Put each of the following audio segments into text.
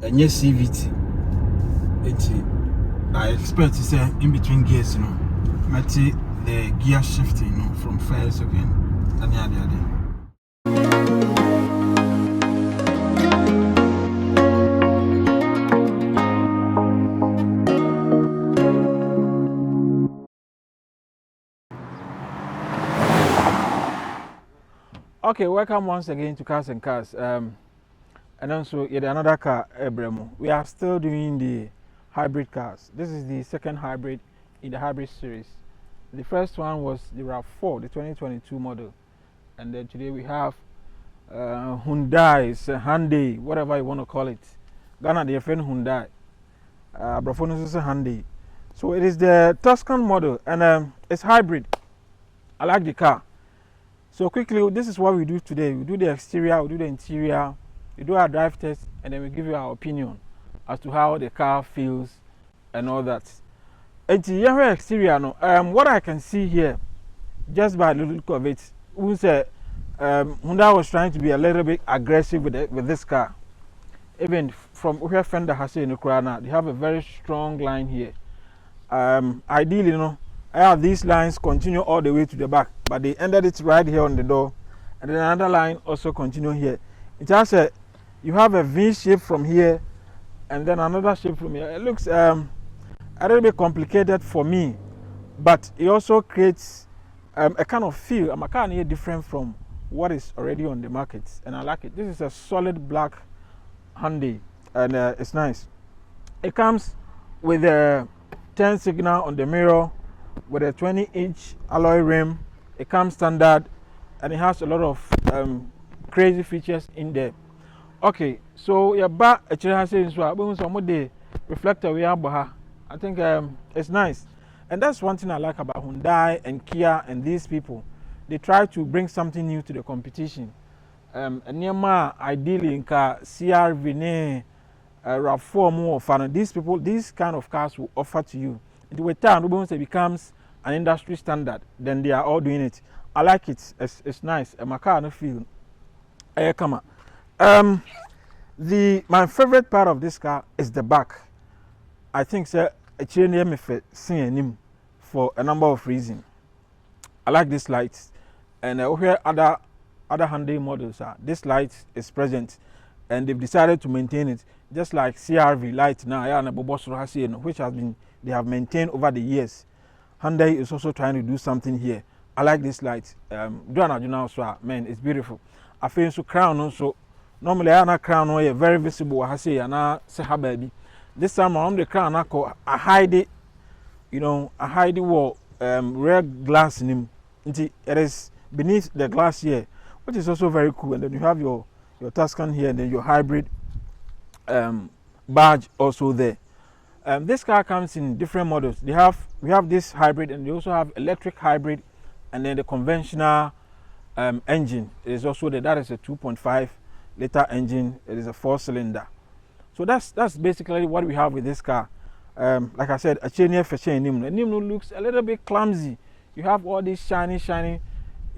and yes CVT. I expect to say in between gears, might see the gear shifting, from first again and the other. Okay, welcome once again to Cars and Cars. And also yet another car, Ebremo. We are still doing the hybrid cars. This is the second hybrid in the hybrid series. The first one was the RAV4, the 2022 model. And then today we have Hyundai, whatever you want to call it. Ghana, they friend Hyundai. Brafonis is a Hyundai. So it is the Tucson model and it's hybrid. I like the car. So quickly, this is what we do today. We do the exterior, we do the interior, we do our drive test, and then we give you our opinion as to how the car feels and all that. And the exterior, what I can see here, just by the look of it, we say Hyundai was trying to be a little bit aggressive with this car. Even from where Fender has said in Ukraine, they have a very strong line here. Ideally, I have these lines continue all the way to the back, but they ended it right here on the door, and then another line also continue here. It has you have a V shape from here, and then another shape from here. It looks a little bit complicated for me, but it also creates a kind of feel. My car here different from what is already on the market, and I like it. This is a solid black Hyundai, and it's nice. It comes with a turn signal on the mirror, with a 20-inch alloy rim. It comes standard, and it has a lot of crazy features in there. Okay, so your back actually has a reflector we have. I think it's nice, and that's one thing I like about Hyundai and Kia and these people. They try to bring something new to the competition. And ideally in car CRV, RAV4 more fun. These people, these kind of cars will offer to you. With time, once it becomes an industry standard, then they are all doing it. I like it. It's nice. My car no feel. Come on. My favorite part of this car is the back. I think sir, a chain him for a number of reasons. I like this light, and where other Hyundai models are, this light is present, and they've decided to maintain it, just like CRV light now, which has been they have maintained over the years. Hyundai is also trying to do something here. I like this light. Man, it's beautiful. I feel so crown also. Normally, I crown very visible. I say, baby. This time around the crown, I hide it. I hide the wall, rare glass in him. It is beneath the glass here, which is also very cool. And then you have your Tucson here, and then your hybrid badge also there. This car comes in different models. We have this hybrid, and they also have electric hybrid, and then the conventional engine. It is also that is a 2.5 liter engine. It is a 4-cylinder. So that's basically what we have with this car. Like I said, a chain for chain. The Nimno looks a little bit clumsy. You have all these shiny, at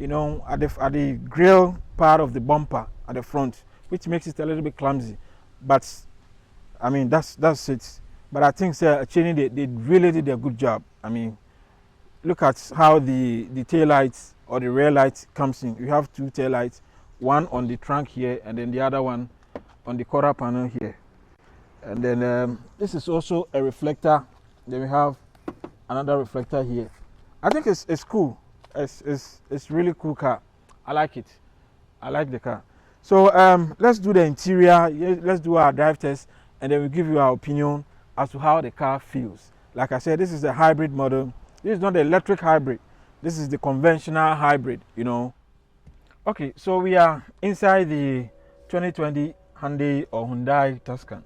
the grill part of the bumper at the front, which makes it a little bit clumsy. But I mean, that's it. But I think Cheney, they really did a good job. I mean, look at how the tail lights or the rear light comes in. You have two tail lights, one on the trunk here, and then the other one on the quarter panel here. And then this is also a reflector. Then we have another reflector here. I think it's cool. It's really cool car. I like it. I like the car. So let's do the interior. Let's do our drive test, and then we'll give you our opinion as to how the car feels. Like I said, this is the hybrid model. This is not the electric hybrid. This is the conventional hybrid, Okay, so we are inside the 2020 Hyundai or Hyundai Tucson.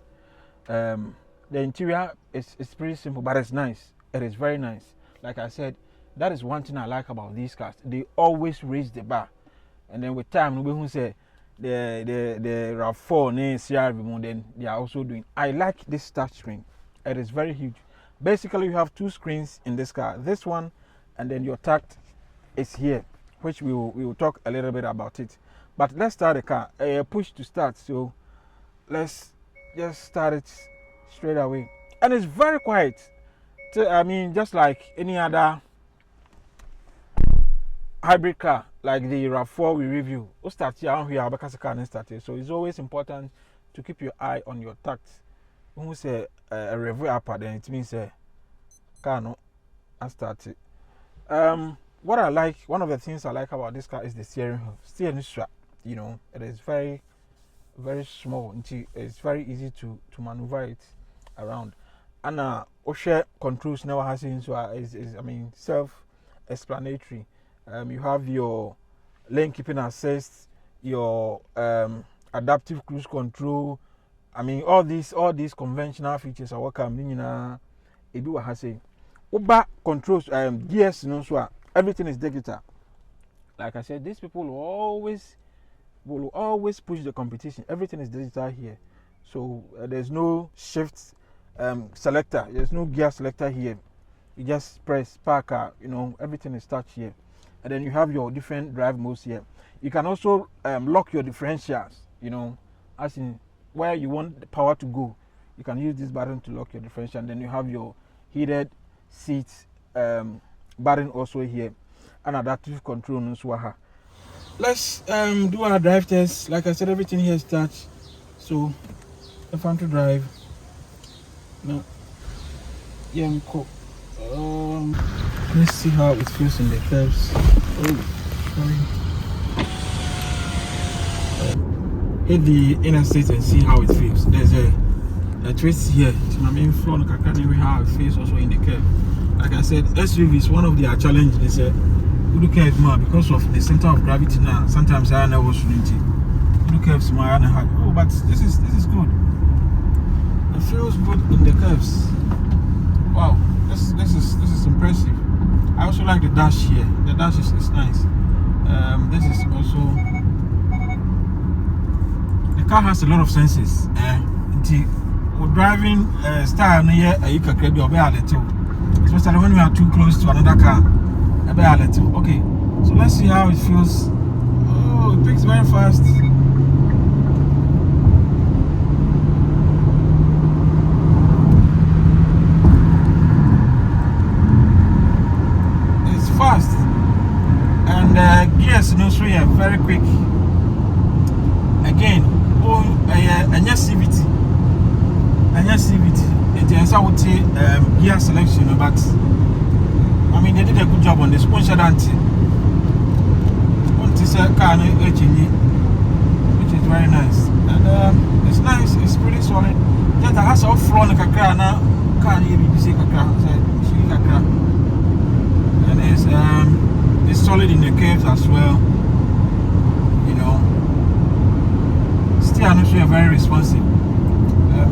The interior is pretty simple, but it's nice. It is very nice. Like I said, that is one thing I like about these cars. They always raise the bar. And then with time, we will say the RAV4 and CRV, then they are also doing. I like this touch screen. It is very huge. Basically, you have two screens in this car. This one, and then your tact is here, which we will talk a little bit about it. But let's start the car. Push to start. So let's just start it straight away, and it's very quiet. I mean, just like any other hybrid car, like the RAV4 we review. We start here on here, because car start here. So it's always important to keep your eye on your tact. When we say a review up, then it means a car no, I start it. What I like, one of the things I like about this car is the steering wheel. Steering strap, you know, it is very, very small. It's very easy to maneuver it around. And Osha controls now has so is I mean self-explanatory. You have your lane keeping assist, your adaptive cruise control. I mean all these conventional features are welcome. Edu has say Uber controls gears, you know, so everything is digital. Like I said, these people will always push the competition. Everything is digital here, so there's no shift selector. There's no gear selector here. You just press park, you know, everything is touch here. And then you have your different drive modes here. You can also lock your differentials, you know, as in where you want the power to go. You can use this button to lock your differential. And then you have your heated seats button also here, and adaptive control. Let's do our drive test. Like I said, everything here is touch. So if I'm to drive now, yeah, we cool. Let's see how it feels in the curves. Hit the interstate and see how it feels. There's a twist here. It's my main floor. Look at how it feels also in the curve. Like I said, SUVs, one of their challenges is you look at more because of the center of gravity now. Sometimes I never shouldn't. You look at small and hard. Oh, but this is good. It feels good in the curves. Wow, this is impressive. I also like the dash here. The dash is nice. This is also, the car has a lot of senses. Driving style here, you can create your bear little, especially when we are too close to another car. A bear little. Okay, so let's see how it feels. Oh, it picks very fast. Fast, and gears, you know, so yeah, very quick. Again, and yes, CVT, and yes, I would say gear selection, but I mean they did a good job on the sponsor anti. This car which is very nice, and it's nice. It's pretty solid. Just the house off floor, like a car now, can't even be sick a car. And it's solid in the curves as well, you know. Still, I'm not sure very responsive.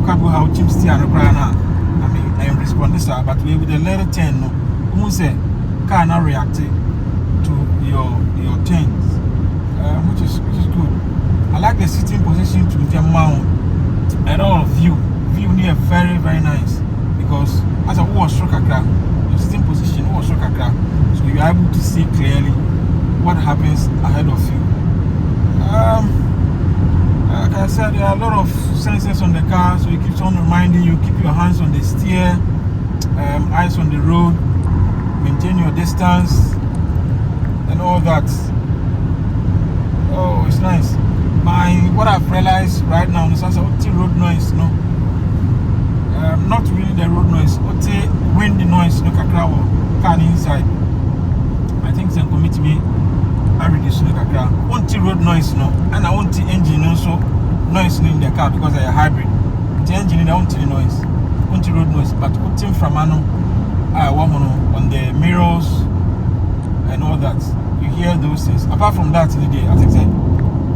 Can't go how cheap still and now. I mean, I am responsive, but with the letter 10, no, who say can not react to your turns, which is good. I like the sitting position to the mount and all view near very nice, because as a war stroke a car, your sitting position was stroke a car. So you are able to see clearly what happens ahead of you. Like I said, there are a lot of sensors on the car, so it keeps on reminding you, keep your hands on the steer, eyes on the road, maintain your distance, and all that. Oh, it's nice. What I've realized right now is also road noise, no. Not really the road noise, wind noise, no kakra car inside. I think they commit me. I reduce the car. Want road noise, no, and I want the engine also noise in the car because I am hybrid. The engine, I want the noise, want the road noise, but putting from I want on the mirrors and all that. You hear those things. Apart from that, in the day, I think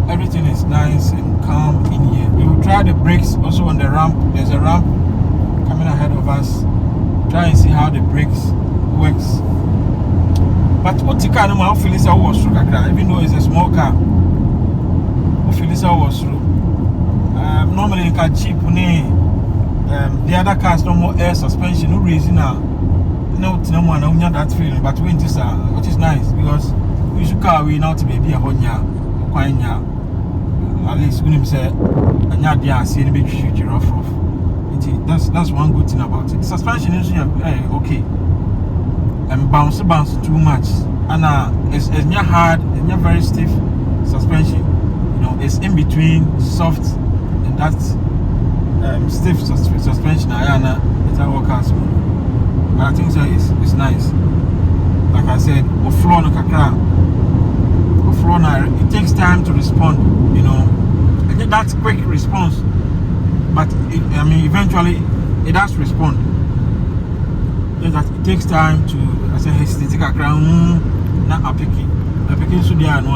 everything is nice and calm in here. We will try the brakes also on the ramp. There's a ramp coming ahead of us. Try and see how the brakes works. But what you can know, Phyllis was through, even though it's a small car. Phyllis was through. Normally, you can cheap the other cars no more air suspension, no reason now. No one that feeling, but when this which is nice because we should car we now to be a honya, at least when him say and yeah they are seeing big future rough. That's one good thing about it. Suspension is okay. And bounce too much. And it's not hard, it's not very stiff suspension. You know, it's in between soft and that stiff suspension. It's a workout. But I think so it's nice. Like I said, it takes time to respond, you know. I think that's quick response. But eventually it does respond. That it takes time to hesitate not a picking so there no.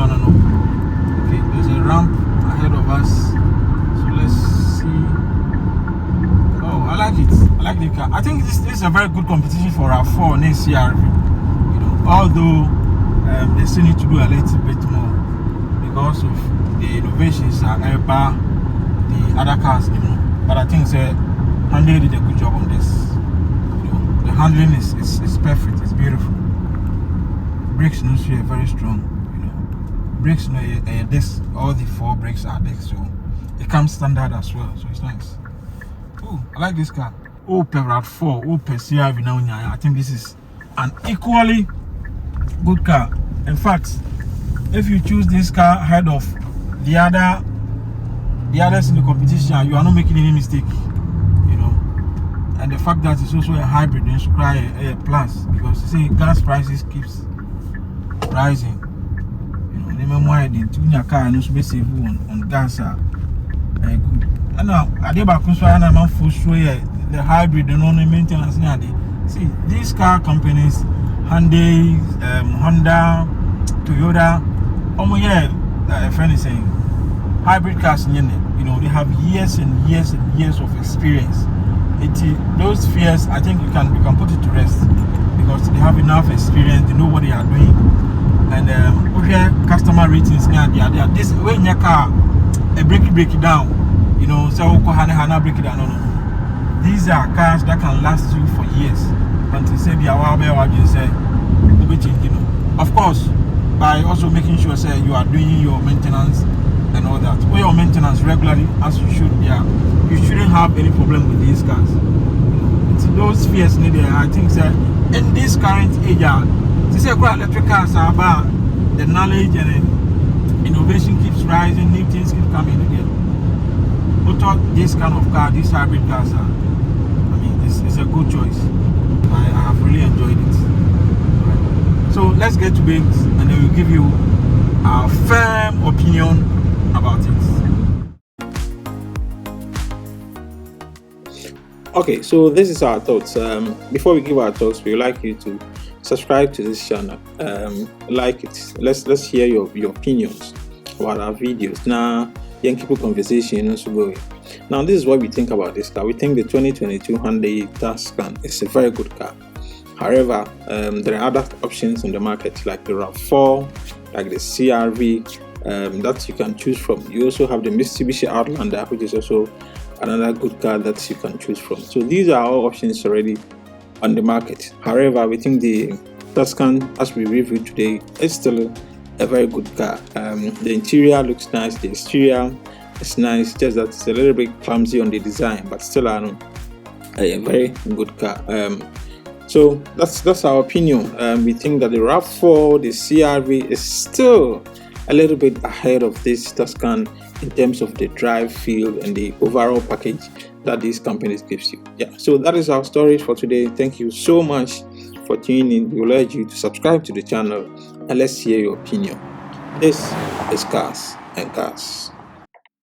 Okay, there's a ramp ahead of us. So let's see. Oh, I like it. I like the car. I think this is a very good competition for our 4 next year. You know, although they still need to do a little bit more because of the innovations are about the other cars, you know. But I think Hyundai did a good job on this. You know, the handling is perfect. It's beautiful. Brakes no are very strong. You know, brakes no this. All the 4 brakes are this, so it comes standard as well. So it's nice. Oh, I like this car. Oh, per RAV4. Oh, per CRV now. I think this is an equally good car. In fact, if you choose this car ahead of the others in the competition, you are not making any mistake, you know. And the fact that it's also a hybrid then should cry a plus, because you see gas prices keeps rising, you know. Remember why the tuning car and also be save on gas are good. And now I did back and I'm for sure the hybrid and on the maintenance now. See these car companies, Hyundai, Honda, Toyota, friend is saying hybrid cars, you know, they have years and years and years of experience. Those fears, I think we can put it to rest because they have enough experience. They know what they are doing, and customer ratings now. They are this way in your car, break it down. You know, so hana break it down. No. These are cars that can last you for years until say the hour you say, you know. Of course, by also making sure you are doing your maintenance and all that. Or your maintenance regularly as you should. Yeah, you shouldn't have any problem with these cars. It's those fears needed. I think in this current age, they say electric cars are about the knowledge and innovation keeps rising, new things keep coming again. But this kind of car, these hybrid cars are, it's a good choice. I have really enjoyed it. So let's get to it, and then we'll give you our firm opinion about it. Okay, so this is our thoughts. Before we give our thoughts, we would like you to subscribe to this channel. Like it. Let's hear your opinions about our videos. Now, young people conversation also going. Now, this is what we think about this car. We think the 2022 Hyundai Tucson is a very good car. However, there are other options in the market like the RAV4, like the CRV, that you can choose from. You also have the Mitsubishi Outlander, which is also another good car that you can choose from. So these are all options already on the market. However, we think the Tucson, as we reviewed today, is still a very good car. The interior looks nice, the exterior is nice, just that it's a little bit clumsy on the design, but still a very good car. So that's our opinion. We think that the RAV4, the CRV is still a little bit ahead of this Tucson in terms of the drive feel and the overall package that these companies gives you. Yeah, so that is our story for today. Thank you so much for tuning in. We will urge you to subscribe to the channel and let's hear your opinion. This is Cars and Cars.